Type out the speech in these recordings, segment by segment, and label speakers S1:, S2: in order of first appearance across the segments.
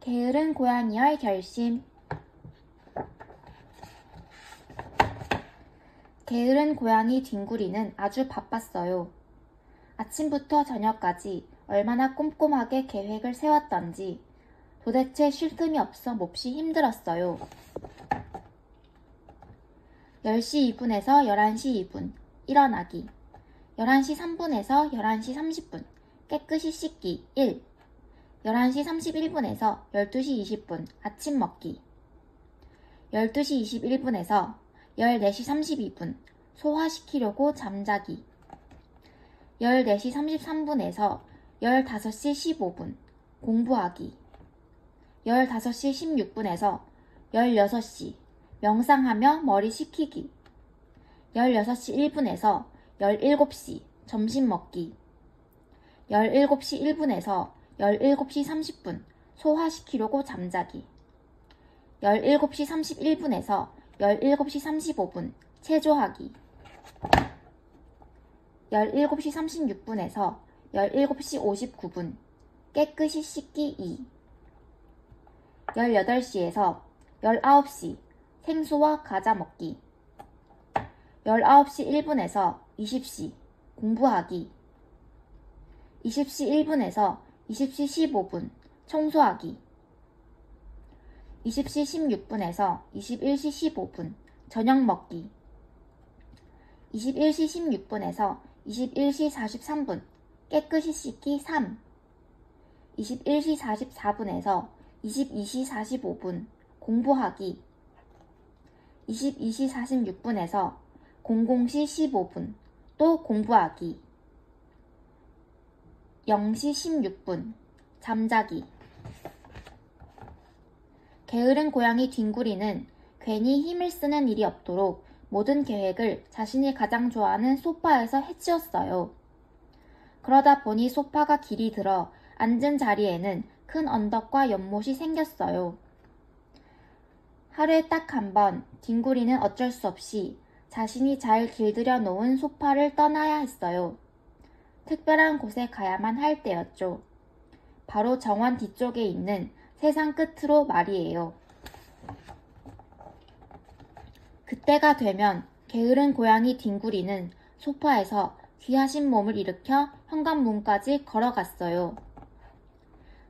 S1: 게으른 고양이의 결심. 게으른 고양이 뒹구리는 아주 바빴어요. 아침부터 저녁까지 얼마나 꼼꼼하게 계획을 세웠던지 도대체 쉴 틈이 없어 몹시 힘들었어요. 10시 2분에서 11시 2분 일어나기, 11시 3분에서 11시 30분 깨끗이 씻기 1, 11시 31분에서 12시 20분 아침 먹기, 12시 21분에서 14시 32분 소화시키려고 잠자기, 14시 33분에서 15시 15분 공부하기, 15시 16분에서 16시 명상하며 머리 식히기, 16시 1분에서 17시 점심 먹기, 17시 1분에서 17시 30분 소화시키려고 잠자기, 17시 31분에서 17시 35분 체조하기, 17시 36분에서 17시 59분 깨끗이 씻기 2, 18시에서 19시 생수와 과자 먹기, 19시 1분에서 20시 공부하기, 20시 1분에서 20시 15분 청소하기, 20시 16분에서 21시 15분 저녁 먹기, 21시 16분에서 21시 43분 깨끗이 씻기 3, 21시 44분에서 22시 45분 공부하기, 22시 46분에서 00시 15분 또 공부하기, 0시 16분 잠자기. 게으른 고양이 뒹구리는 괜히 힘을 쓰는 일이 없도록 모든 계획을 자신이 가장 좋아하는 소파에서 해치웠어요. 그러다 보니 소파가 길이 들어 앉은 자리에는 큰 언덕과 연못이 생겼어요. 하루에 딱 한 번 뒹구리는 어쩔 수 없이 자신이 잘 길들여 놓은 소파를 떠나야 했어요. 특별한 곳에 가야만 할 때였죠. 바로 정원 뒤쪽에 있는 세상 끝으로 말이에요. 그때가 되면 게으른 고양이 뒹구리는 소파에서 귀하신 몸을 일으켜 현관문까지 걸어갔어요.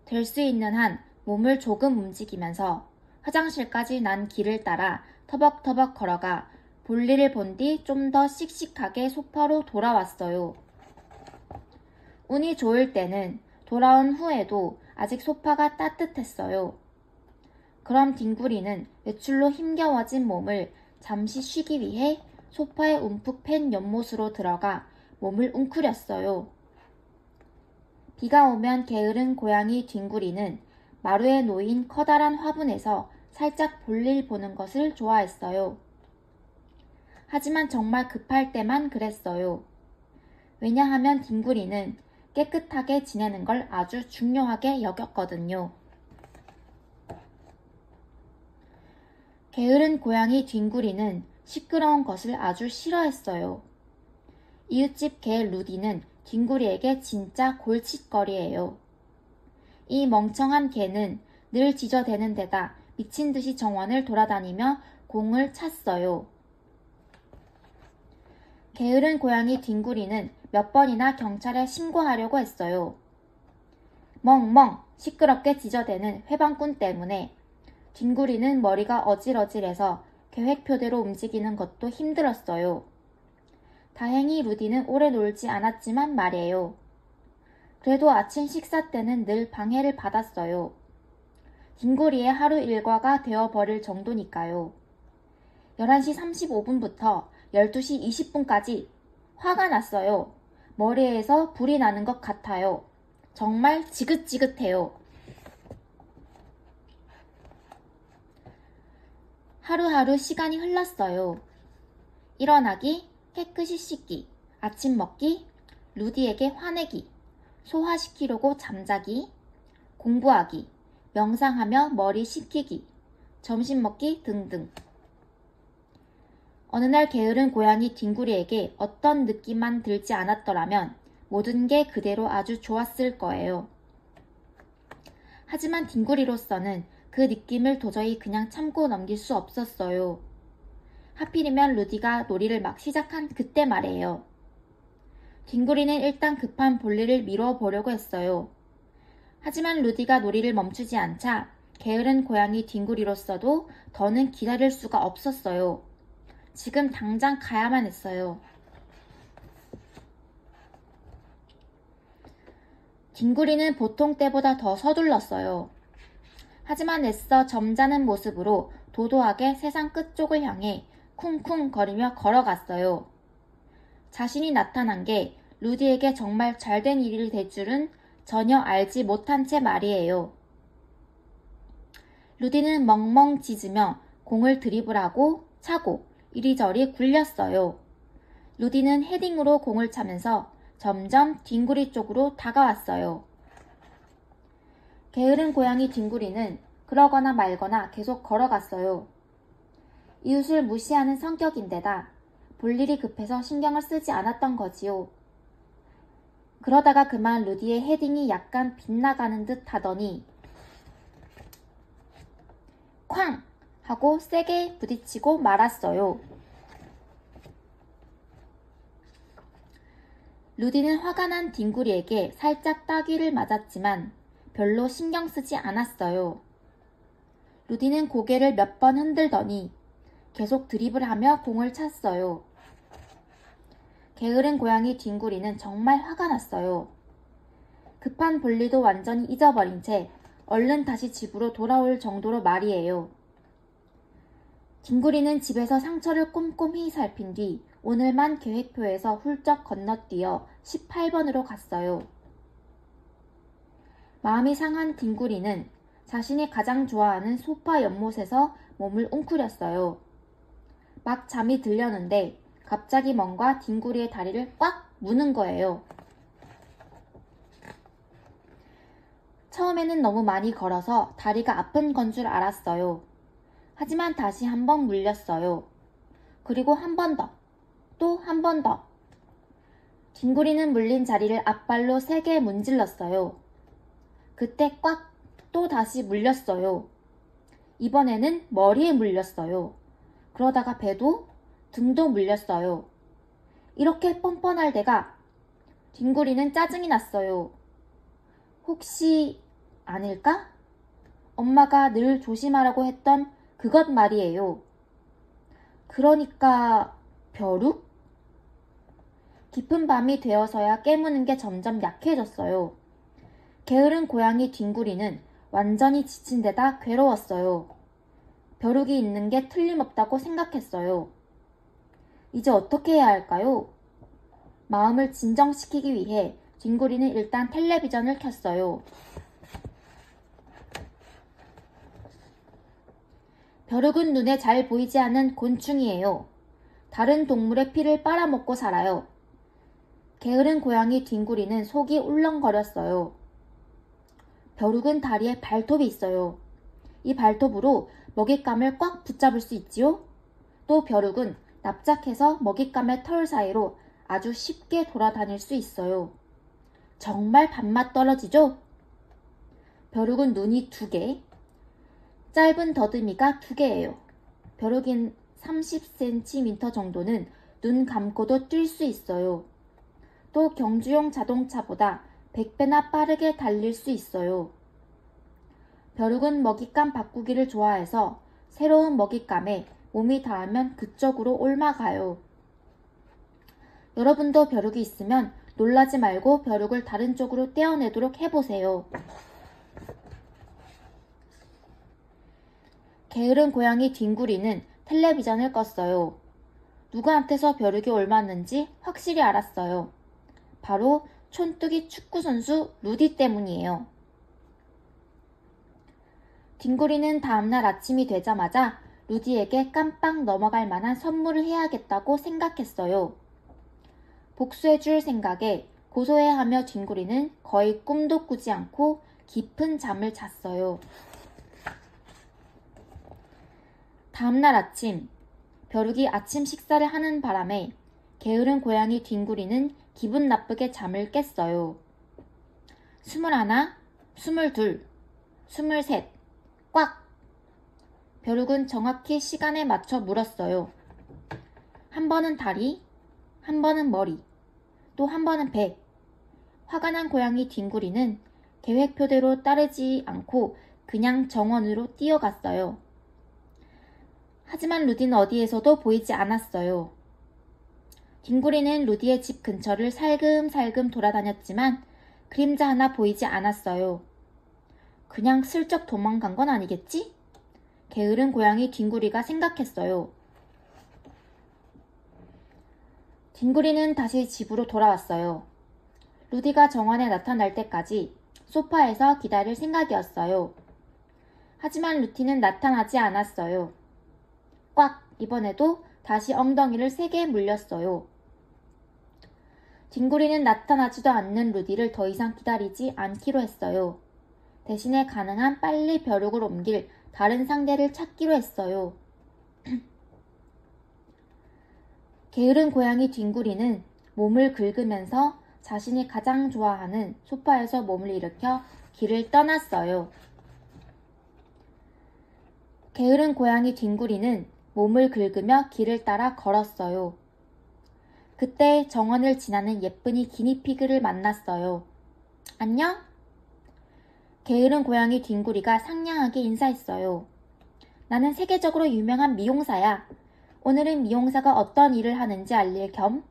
S1: 될 수 있는 한 몸을 조금 움직이면서 화장실까지 난 길을 따라 터벅터벅 걸어가 볼일을 본 뒤 좀 더 씩씩하게 소파로 돌아왔어요. 운이 좋을 때는 돌아온 후에도 아직 소파가 따뜻했어요. 그럼 뒹구리는 외출로 힘겨워진 몸을 잠시 쉬기 위해 소파에 움푹 팬 연못으로 들어가 몸을 웅크렸어요. 비가 오면 게으른 고양이 뒹구리는 마루에 놓인 커다란 화분에서 살짝 볼일 보는 것을 좋아했어요. 하지만 정말 급할 때만 그랬어요. 왜냐하면 뒹구리는 깨끗하게 지내는 걸 아주 중요하게 여겼거든요. 게으른 고양이 뒹구리는 시끄러운 것을 아주 싫어했어요. 이웃집 개 루디는 뒹구리에게 진짜 골칫거리예요. 이 멍청한 개는 늘 지저대는 데다 미친 듯이 정원을 돌아다니며 공을 찼어요. 게으른 고양이 뒹구리는 몇 번이나 경찰에 신고하려고 했어요. 멍멍 시끄럽게 지저대는 회방꾼 때문에 뒹구리는 머리가 어질어질해서 계획표대로 움직이는 것도 힘들었어요. 다행히 루디는 오래 놀지 않았지만 말이에요. 그래도 아침 식사 때는 늘 방해를 받았어요. 뒹구리의 하루 일과가 되어버릴 정도니까요. 11시 35분부터 12시 20분까지 화가 났어요. 머리에서 불이 나는 것 같아요. 정말 지긋지긋해요. 하루하루 시간이 흘렀어요. 일어나기, 깨끗이 씻기, 아침 먹기, 루디에게 화내기, 소화시키려고 잠자기, 공부하기, 명상하며 머리 식히기, 점심 먹기 등등. 어느 날 게으른 고양이 뒹구리에게 어떤 느낌만 들지 않았더라면 모든 게 그대로 아주 좋았을 거예요. 하지만 뒹구리로서는 그 느낌을 도저히 그냥 참고 넘길 수 없었어요. 하필이면 루디가 놀이를 막 시작한 그때 말이에요. 뒹구리는 일단 급한 볼일을 미뤄 보려고 했어요. 하지만 루디가 놀이를 멈추지 않자 게으른 고양이 뒹구리로서도 더는 기다릴 수가 없었어요. 지금 당장 가야만 했어요. 뒹구리는 보통 때보다 더 서둘렀어요. 하지만 애써 점잖은 모습으로 도도하게 세상 끝쪽을 향해 쿵쿵거리며 걸어갔어요. 자신이 나타난 게 루디에게 정말 잘된 일이 될 줄은 전혀 알지 못한 채 말이에요. 루디는 멍멍 짖으며 공을 드리블하고 차고 이리저리 굴렸어요. 루디는 헤딩으로 공을 차면서 점점 뒹구리 쪽으로 다가왔어요. 게으른 고양이 뒹구리는 그러거나 말거나 계속 걸어갔어요. 이웃을 무시하는 성격인데다 볼일이 급해서 신경을 쓰지 않았던 거지요. 그러다가 그만 루디의 헤딩이 약간 빗나가는 듯 하더니 쾅! 하고 세게 부딪히고 말았어요. 루디는 화가 난 뒹구리에게 살짝 따귀를 맞았지만 별로 신경 쓰지 않았어요. 루디는 고개를 몇 번 흔들더니 계속 드리블하며 공을 찼어요. 게으른 고양이 뒹구리는 정말 화가 났어요. 급한 볼일도 완전히 잊어버린 채 얼른 다시 집으로 돌아올 정도로 말이에요. 뒹구리는 집에서 상처를 꼼꼼히 살핀 뒤 오늘만 계획표에서 훌쩍 건너뛰어 18번으로 갔어요. 마음이 상한 뒹구리는 자신이 가장 좋아하는 소파 연못에서 몸을 웅크렸어요. 막 잠이 들려는데 갑자기 뭔가 뒹구리의 다리를 꽉 무는 거예요. 처음에는 너무 많이 걸어서 다리가 아픈 건 줄 알았어요. 하지만 다시 한 번 물렸어요. 그리고 한 번 더, 또 한 번 더. 뒹구리는 물린 자리를 앞발로 세게 문질렀어요. 그때 꽉 또 다시 물렸어요. 이번에는 머리에 물렸어요. 그러다가 배도 등도 물렸어요. 이렇게 뻔뻔할 때가 뒹구리는 짜증이 났어요. 혹시 아닐까? 엄마가 늘 조심하라고 했던 그것 말이에요. 그러니까 벼룩? 깊은 밤이 되어서야 깨무는 게 점점 약해졌어요. 게으른 고양이 뒹구리는 완전히 지친 데다 괴로웠어요. 벼룩이 있는 게 틀림없다고 생각했어요. 이제 어떻게 해야 할까요? 마음을 진정시키기 위해 뒹구리는 일단 텔레비전을 켰어요. 벼룩은 눈에 잘 보이지 않는 곤충이에요. 다른 동물의 피를 빨아먹고 살아요. 게으른 고양이 뒹구리는 속이 울렁거렸어요. 벼룩은 다리에 발톱이 있어요. 이 발톱으로 먹잇감을 꽉 붙잡을 수 있지요? 또 벼룩은 납작해서 먹잇감의 털 사이로 아주 쉽게 돌아다닐 수 있어요. 정말 밥맛 떨어지죠? 벼룩은 눈이 2개, 짧은 더듬이가 2개예요. 벼룩인 30cm 정도는 눈 감고도 뛸 수 있어요. 또 경주용 자동차보다 100배나 빠르게 달릴 수 있어요. 벼룩은 먹잇감 바꾸기를 좋아해서 새로운 먹잇감에 몸이 닿으면 그쪽으로 옮아가요. 여러분도 벼룩이 있으면 놀라지 말고 벼룩을 다른 쪽으로 떼어내도록 해보세요. 게으른 고양이 뒹구리는 텔레비전을 껐어요. 누구한테서 벼룩이 옮았는지 확실히 알았어요. 바로 촌뜨기 축구선수 루디 때문이에요. 뒹구리는 다음날 아침이 되자마자 루디에게 깜빡 넘어갈 만한 선물을 해야겠다고 생각했어요. 복수해줄 생각에 고소해하며 뒹구리는 거의 꿈도 꾸지 않고 깊은 잠을 잤어요. 다음날 아침, 벼룩이 아침 식사를 하는 바람에 게으른 고양이 뒹구리는 기분 나쁘게 잠을 깼어요. 21, 22, 23. 꽉! 벼룩은 정확히 시간에 맞춰 물었어요. 한 번은 다리, 한 번은 머리, 또 한 번은 배. 화가 난 고양이 뒹구리는 계획표대로 따르지 않고 그냥 정원으로 뛰어갔어요. 하지만 루디는 어디에서도 보이지 않았어요. 뒹구리는 루디의 집 근처를 살금살금 돌아다녔지만 그림자 하나 보이지 않았어요. 그냥 슬쩍 도망간 건 아니겠지? 게으른 고양이 뒹구리가 생각했어요. 뒹구리는 다시 집으로 돌아왔어요. 루디가 정원에 나타날 때까지 소파에서 기다릴 생각이었어요. 하지만 루티는 나타나지 않았어요. 꽉! 이번에도 다시 엉덩이를 세게 물렸어요. 뒹구리는 나타나지도 않는 루디를 더 이상 기다리지 않기로 했어요. 대신에 가능한 빨리 벼룩을 옮길 다른 상대를 찾기로 했어요. 게으른 고양이 뒹구리는 몸을 긁으면서 자신이 가장 좋아하는 소파에서 몸을 일으켜 길을 떠났어요. 게으른 고양이 뒹구리는 몸을 긁으며 길을 따라 걸었어요. 그때 정원을 지나는 예쁜이 기니피그를 만났어요. 안녕? 게으른 고양이 뒹구리가 상냥하게 인사했어요. 나는 세계적으로 유명한 미용사야. 오늘은 미용사가 어떤 일을 하는지 알릴 겸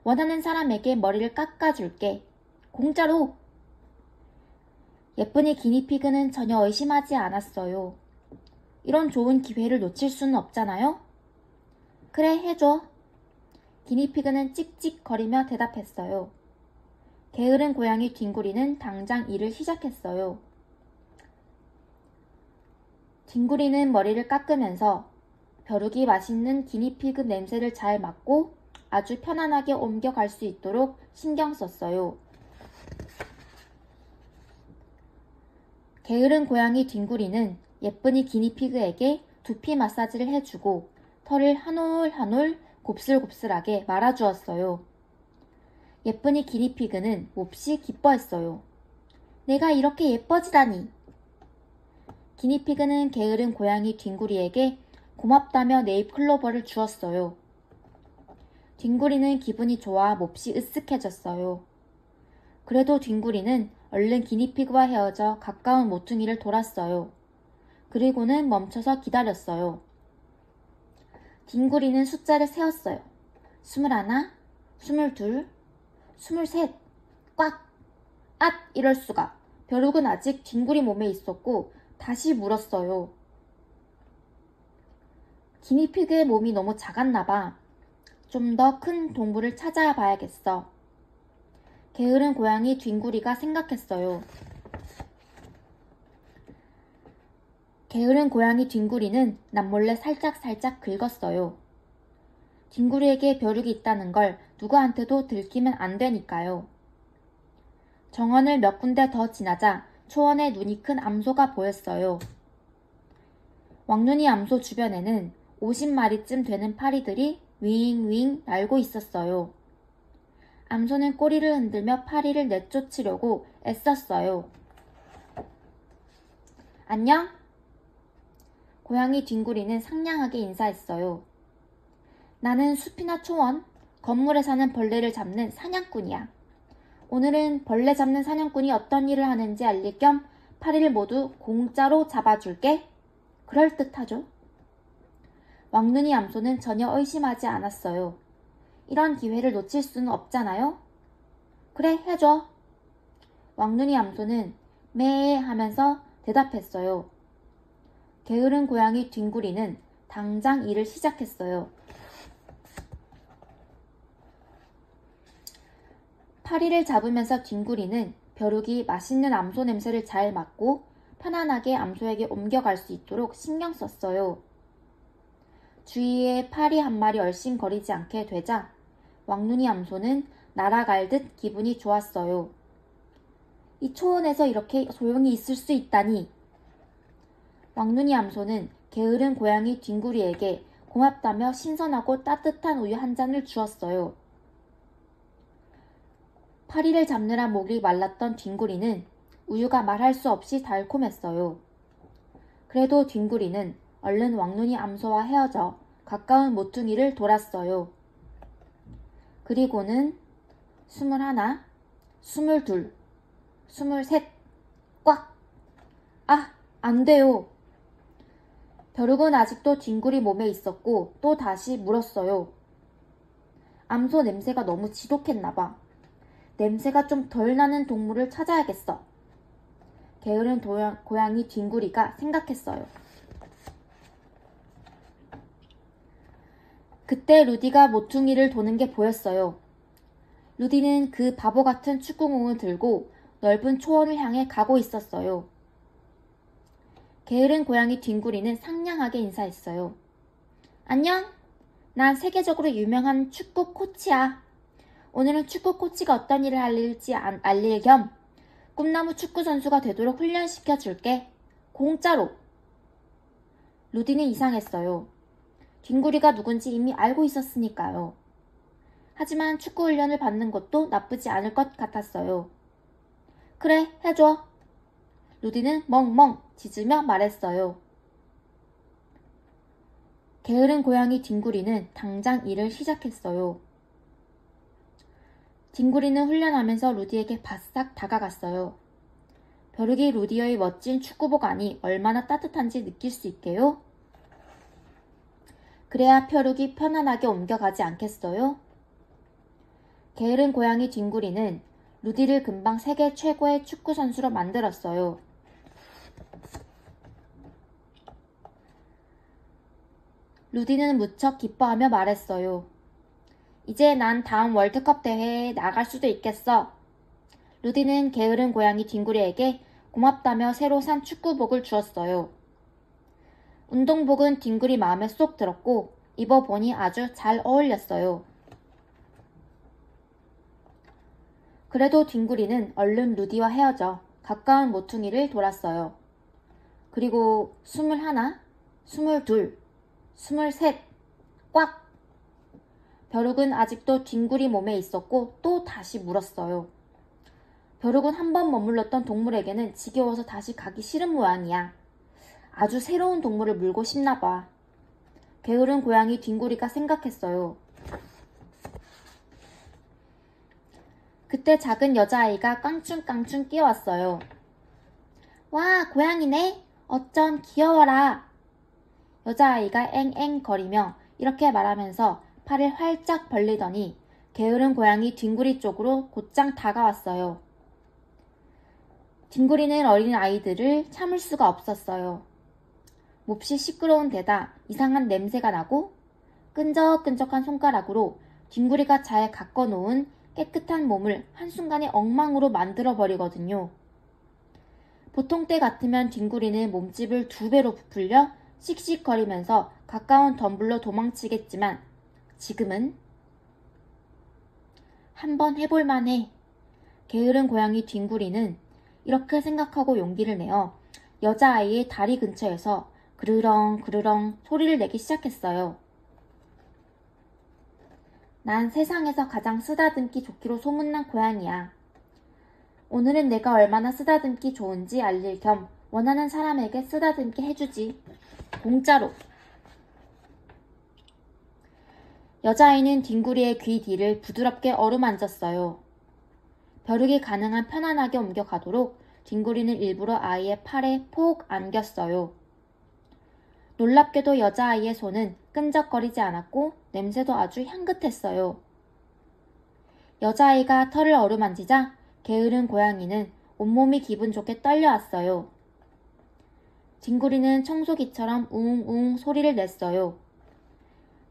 S1: 원하는 사람에게 머리를 깎아줄게. 공짜로! 예쁜이 기니피그는 전혀 의심하지 않았어요. 이런 좋은 기회를 놓칠 수는 없잖아요? 그래, 해줘. 기니피그는 찍찍거리며 대답했어요. 게으른 고양이 뒹구리는 당장 일을 시작했어요. 뒹구리는 머리를 깎으면서 벼룩이 맛있는 기니피그 냄새를 잘 맡고 아주 편안하게 옮겨갈 수 있도록 신경 썼어요. 게으른 고양이 뒹구리는 예쁜이 기니피그에게 두피 마사지를 해주고 털을 한 올 한 올 곱슬곱슬하게 말아주었어요. 예쁜이 기니피그는 몹시 기뻐했어요. 내가 이렇게 예뻐지다니. 기니피그는 게으른 고양이 뒹구리에게 고맙다며 네잎클로버를 주었어요. 뒹구리는 기분이 좋아 몹시 으쓱해졌어요. 그래도 뒹구리는 얼른 기니피그와 헤어져 가까운 모퉁이를 돌았어요. 그리고는 멈춰서 기다렸어요. 뒹구리는 숫자를 세었어요. 21, 22, 23, 꽉! 앗! 이럴 수가. 벼룩은 아직 뒹구리 몸에 있었고 다시 물었어요. 기니피그의 몸이 너무 작았나봐. 좀 더 큰 동물을 찾아야 봐야겠어. 게으른 고양이 뒹구리가 생각했어요. 게으른 고양이 뒹구리는 남몰래 살짝살짝 긁었어요. 뒹구리에게 벼룩이 있다는 걸 누구한테도 들키면 안 되니까요. 정원을 몇 군데 더 지나자 초원에 눈이 큰 암소가 보였어요. 왕눈이 암소 주변에는 50마리쯤 되는 파리들이 윙윙 날고 있었어요. 암소는 꼬리를 흔들며 파리를 내쫓으려고 애썼어요. 안녕? 고양이 뒹구리는 상냥하게 인사했어요. 나는 숲이나 초원, 건물에 사는 벌레를 잡는 사냥꾼이야. 오늘은 벌레 잡는 사냥꾼이 어떤 일을 하는지 알릴 겸 파리를 모두 공짜로 잡아줄게. 그럴듯하죠? 왕눈이 암소는 전혀 의심하지 않았어요. 이런 기회를 놓칠 수는 없잖아요? 그래, 해줘. 왕눈이 암소는 매 하면서 대답했어요. 게으른 고양이 뒹구리는 당장 일을 시작했어요. 파리를 잡으면서 뒹구리는 벼룩이 맛있는 암소 냄새를 잘 맡고 편안하게 암소에게 옮겨갈 수 있도록 신경 썼어요. 주위에 파리 한 마리 얼씬거리지 않게 되자 왕눈이 암소는 날아갈 듯 기분이 좋았어요. 이 초원에서 이렇게 조용히 있을 수 있다니. 왕눈이 암소는 게으른 고양이 뒹구리에게 고맙다며 신선하고 따뜻한 우유 한 잔을 주었어요. 파리를 잡느라 목이 말랐던 뒹구리는 우유가 말할 수 없이 달콤했어요. 그래도 뒹구리는 얼른 왕눈이 암소와 헤어져 가까운 모퉁이를 돌았어요. 그리고는 21, 22, 23, 꽉! 아, 안 돼요. 벼룩은 아직도 뒹구리 몸에 있었고 또 다시 물었어요. 암소 냄새가 너무 지독했나봐. 냄새가 좀 덜 나는 동물을 찾아야겠어. 게으른 고양이 뒹구리가 생각했어요. 그때 루디가 모퉁이를 도는 게 보였어요. 루디는 그 바보 같은 축구공을 들고 넓은 초원을 향해 가고 있었어요. 게으른 고양이 뒹구리는 상냥하게 인사했어요. 안녕! 난 세계적으로 유명한 축구 코치야. 오늘은 축구 코치가 어떤 일을 할지 알릴 겸 꿈나무 축구 선수가 되도록 훈련시켜 줄게. 공짜로. 루디는 이상했어요. 뒹구리가 누군지 이미 알고 있었으니까요. 하지만 축구 훈련을 받는 것도 나쁘지 않을 것 같았어요. 그래, 해줘. 루디는 멍멍 짖으며 말했어요. 게으른 고양이 뒹구리는 당장 일을 시작했어요. 뒹구리는 훈련하면서 루디에게 바싹 다가갔어요. 벼룩이 루디의 멋진 축구복 안이 얼마나 따뜻한지 느낄 수 있게요. 그래야 벼룩이 편안하게 옮겨가지 않겠어요? 게으른 고양이 뒹구리는 루디를 금방 세계 최고의 축구 선수로 만들었어요. 루디는 무척 기뻐하며 말했어요. 이제 난 다음 월드컵 대회에 나갈 수도 있겠어. 루디는 게으른 고양이 뒹구리에게 고맙다며 새로 산 축구복을 주었어요. 운동복은 뒹구리 마음에 쏙 들었고 입어보니 아주 잘 어울렸어요. 그래도 뒹구리는 얼른 루디와 헤어져 가까운 모퉁이를 돌았어요. 그리고 21, 22, 23, 꽉! 벼룩은 아직도 뒹구리 몸에 있었고 또 다시 물었어요. 벼룩은 한 번 머물렀던 동물에게는 지겨워서 다시 가기 싫은 모양이야. 아주 새로운 동물을 물고 싶나 봐. 게으른 고양이 뒹구리가 생각했어요. 그때 작은 여자아이가 깡충깡충 뛰어왔어요. 와, 고양이네. 어쩜 귀여워라. 여자아이가 앵앵거리며 이렇게 말하면서 팔을 활짝 벌리더니 게으른 고양이 뒹구리 쪽으로 곧장 다가왔어요. 뒹구리는 어린 아이들을 참을 수가 없었어요. 몹시 시끄러운 데다 이상한 냄새가 나고 끈적끈적한 손가락으로 뒹구리가 잘 가꿔놓은 깨끗한 몸을 한순간에 엉망으로 만들어버리거든요. 보통 때 같으면 뒹구리는 몸집을 2배로 부풀려 씩씩거리면서 가까운 덤불로 도망치겠지만 지금은 한번 해볼만해. 게으른 고양이 뒹구리는 이렇게 생각하고 용기를 내어 여자아이의 다리 근처에서 그르렁 그르렁 소리를 내기 시작했어요. 난 세상에서 가장 쓰다듬기 좋기로 소문난 고양이야. 오늘은 내가 얼마나 쓰다듬기 좋은지 알릴 겸 원하는 사람에게 쓰다듬게 해주지. 공짜로. 여자아이는 뒹구리의 귀 뒤를 부드럽게 어루만졌어요. 벼룩이 가능한 편안하게 옮겨가도록 뒹구리는 일부러 아이의 팔에 폭 안겼어요. 놀랍게도 여자아이의 손은 끈적거리지 않았고 냄새도 아주 향긋했어요. 여자아이가 털을 어루만지자 게으른 고양이는 온몸이 기분 좋게 떨려왔어요. 뒹구리는 청소기처럼 웅웅 소리를 냈어요.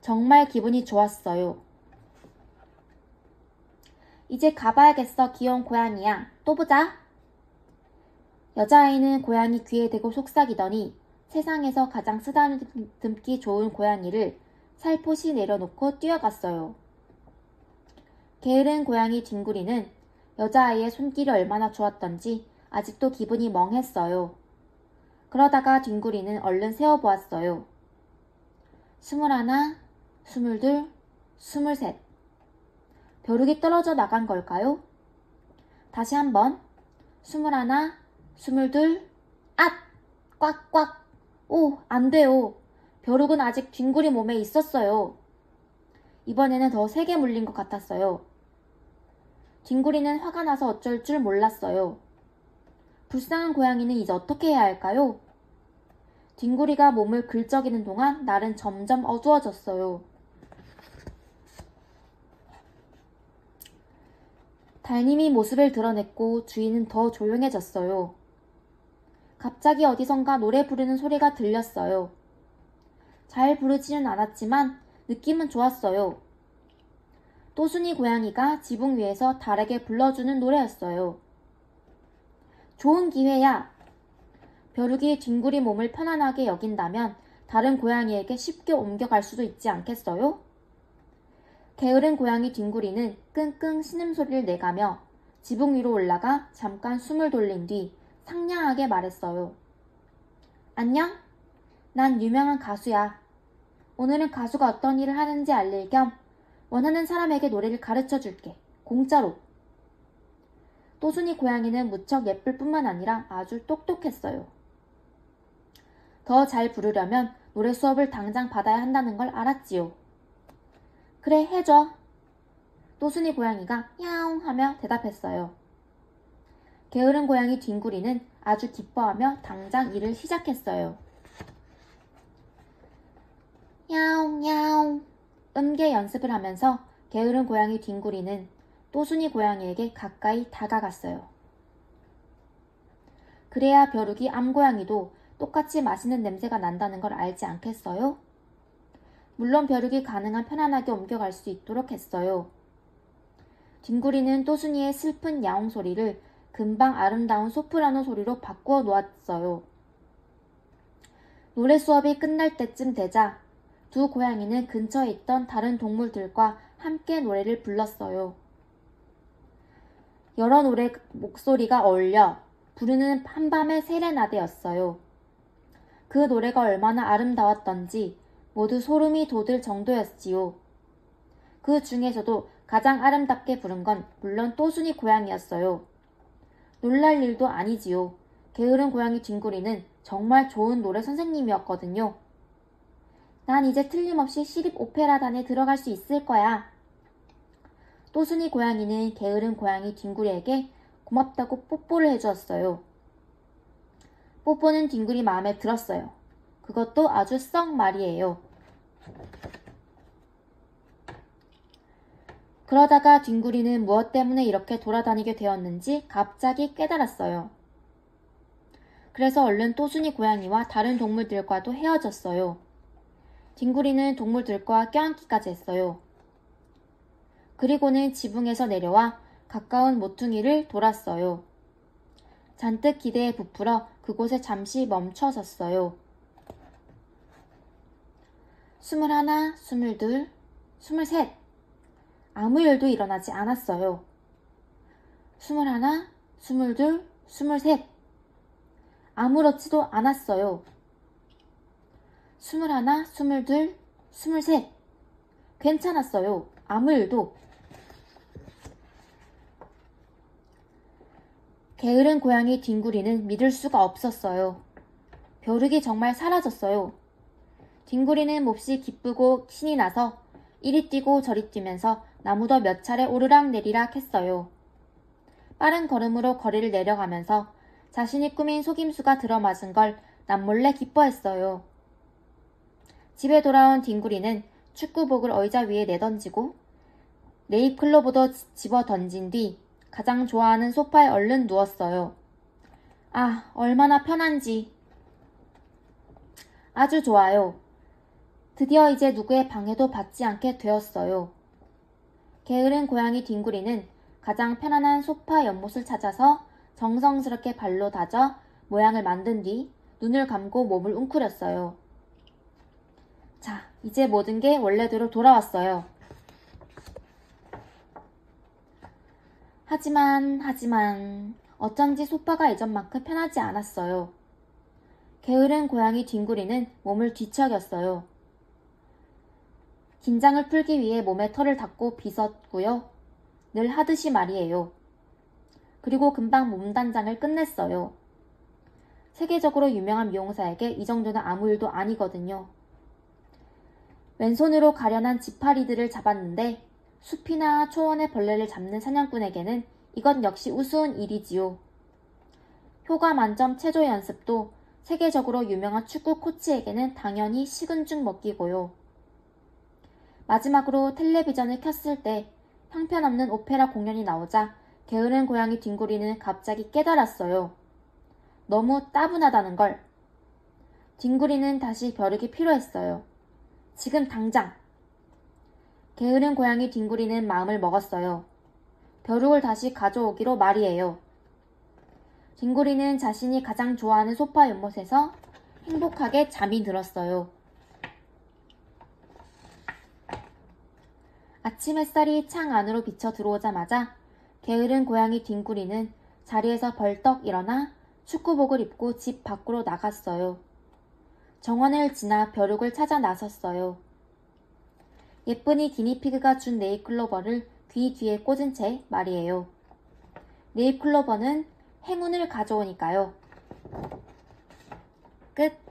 S1: 정말 기분이 좋았어요. 이제 가봐야겠어, 귀여운 고양이야. 또 보자. 여자아이는 고양이 귀에 대고 속삭이더니 세상에서 가장 쓰다듬기 좋은 고양이를 살포시 내려놓고 뛰어갔어요. 게으른 고양이 뒹구리는 여자아이의 손길이 얼마나 좋았던지 아직도 기분이 멍했어요. 그러다가 뒹구리는 얼른 세어보았어요. 21, 22, 23. 벼룩이 떨어져 나간 걸까요? 다시 한번 21, 22, 앗! 꽉꽉! 오, 안 돼요. 벼룩은 아직 뒹굴이 몸에 있었어요. 이번에는 더 세게 물린 것 같았어요. 뒹굴이는 화가 나서 어쩔 줄 몰랐어요. 불쌍한 고양이는 이제 어떻게 해야 할까요? 뒹굴이가 몸을 긁적이는 동안 날은 점점 어두워졌어요. 달님이 모습을 드러냈고 주인은 더 조용해졌어요. 갑자기 어디선가 노래 부르는 소리가 들렸어요. 잘 부르지는 않았지만 느낌은 좋았어요. 또순이 고양이가 지붕 위에서 달에게 불러주는 노래였어요. 좋은 기회야. 벼룩이 뒹굴이 몸을 편안하게 여긴다면 다른 고양이에게 쉽게 옮겨갈 수도 있지 않겠어요? 게으른 고양이 뒹굴이는 끙끙 신음소리를 내가며 지붕 위로 올라가 잠깐 숨을 돌린 뒤 상냥하게 말했어요. 안녕? 난 유명한 가수야. 오늘은 가수가 어떤 일을 하는지 알릴 겸 원하는 사람에게 노래를 가르쳐 줄게. 공짜로. 또순이 고양이는 무척 예쁠 뿐만 아니라 아주 똑똑했어요. 더 잘 부르려면 노래 수업을 당장 받아야 한다는 걸 알았지요. 그래, 해줘. 또순이 고양이가 야옹 하며 대답했어요. 게으른 고양이 뒹굴이는 아주 기뻐하며 당장 일을 시작했어요. 야옹 야옹. 음계 연습을 하면서 게으른 고양이 뒹굴이는 또순이 고양이에게 가까이 다가갔어요. 그래야 벼룩이 암고양이도 똑같이 맛있는 냄새가 난다는 걸 알지 않겠어요? 물론 벼룩이 가능한 편안하게 옮겨갈 수 있도록 했어요. 뒹굴이는 또순이의 슬픈 야옹 소리를 금방 아름다운 소프라노 소리로 바꾸어 놓았어요. 노래 수업이 끝날 때쯤 되자 두 고양이는 근처에 있던 다른 동물들과 함께 노래를 불렀어요. 여러 노래 목소리가 어울려 부르는 한밤의 세레나데였어요. 그 노래가 얼마나 아름다웠던지 모두 소름이 돋을 정도였지요. 그 중에서도 가장 아름답게 부른 건 물론 또순이 고양이였어요. 놀랄 일도 아니지요. 게으른 고양이 뒹굴이는 정말 좋은 노래 선생님이었거든요. 난 이제 틀림없이 시립 오페라단에 들어갈 수 있을 거야. 또순이 고양이는 게으른 고양이 뒹굴이에게 고맙다고 뽀뽀를 해주었어요. 뽀뽀는 뒹굴이 마음에 들었어요. 그것도 아주 썩 말이에요. 그러다가 뒹굴이는 무엇 때문에 이렇게 돌아다니게 되었는지 갑자기 깨달았어요. 그래서 얼른 또순이 고양이와 다른 동물들과도 헤어졌어요. 뒹굴이는 동물들과 껴안기까지 했어요. 그리고는 지붕에서 내려와 가까운 모퉁이를 돌았어요. 잔뜩 기대에 부풀어 그곳에 잠시 멈춰섰어요. 21, 22, 23. 아무 일도 일어나지 않았어요. 21, 22, 23. 아무렇지도 않았어요. 21, 22, 23. 괜찮았어요. 아무 일도. 게으른 고양이 뒹굴이는 믿을 수가 없었어요. 벼룩이 정말 사라졌어요. 뒹굴이는 몹시 기쁘고 신이 나서 이리 뛰고 저리 뛰면서 나무도 몇 차례 오르락 내리락 했어요. 빠른 걸음으로 거리를 내려가면서 자신이 꾸민 속임수가 들어맞은 걸 남몰래 기뻐했어요. 집에 돌아온 뒹굴이는 축구복을 의자 위에 내던지고 네잎클로버도 집어 던진 뒤 가장 좋아하는 소파에 얼른 누웠어요. 아, 얼마나 편한지. 아주 좋아요. 드디어 이제 누구의 방해도 받지 않게 되었어요. 게으른 고양이 뒹굴이는 가장 편안한 소파 연못을 찾아서 정성스럽게 발로 다져 모양을 만든 뒤 눈을 감고 몸을 웅크렸어요. 자, 이제 모든 게 원래대로 돌아왔어요. 하지만 어쩐지 소파가 예전만큼 편하지 않았어요. 게으른 고양이 뒹굴이는 몸을 뒤척였어요. 긴장을 풀기 위해 몸에 털을 닦고 빗었고요. 늘 하듯이 말이에요. 그리고 금방 몸단장을 끝냈어요. 세계적으로 유명한 미용사에게 이 정도는 아무 일도 아니거든요. 왼손으로 가련한 지파리들을 잡았는데 숲이나 초원의 벌레를 잡는 사냥꾼에게는 이건 역시 우스운 일이지요. 효과 만점 체조 연습도 세계적으로 유명한 축구 코치에게는 당연히 식은 죽 먹기고요. 마지막으로 텔레비전을 켰을 때 형편없는 오페라 공연이 나오자 게으른 고양이 뒹구리는 갑자기 깨달았어요. 너무 따분하다는 걸. 뒹구리는 다시 벼룩이 필요했어요. 지금 당장. 게으른 고양이 뒹구리는 마음을 먹었어요. 벼룩을 다시 가져오기로 말이에요. 뒹구리는 자신이 가장 좋아하는 소파 연못에서 행복하게 잠이 들었어요. 아침 햇살이 창 안으로 비쳐 들어오자마자 게으른 고양이 뒹구리는 자리에서 벌떡 일어나 축구복을 입고 집 밖으로 나갔어요. 정원을 지나 벼룩을 찾아 나섰어요. 예쁜이 기니피그가 준 네잎클로버를 귀 뒤에 꽂은 채 말이에요. 네잎클로버는 행운을 가져오니까요. 끝.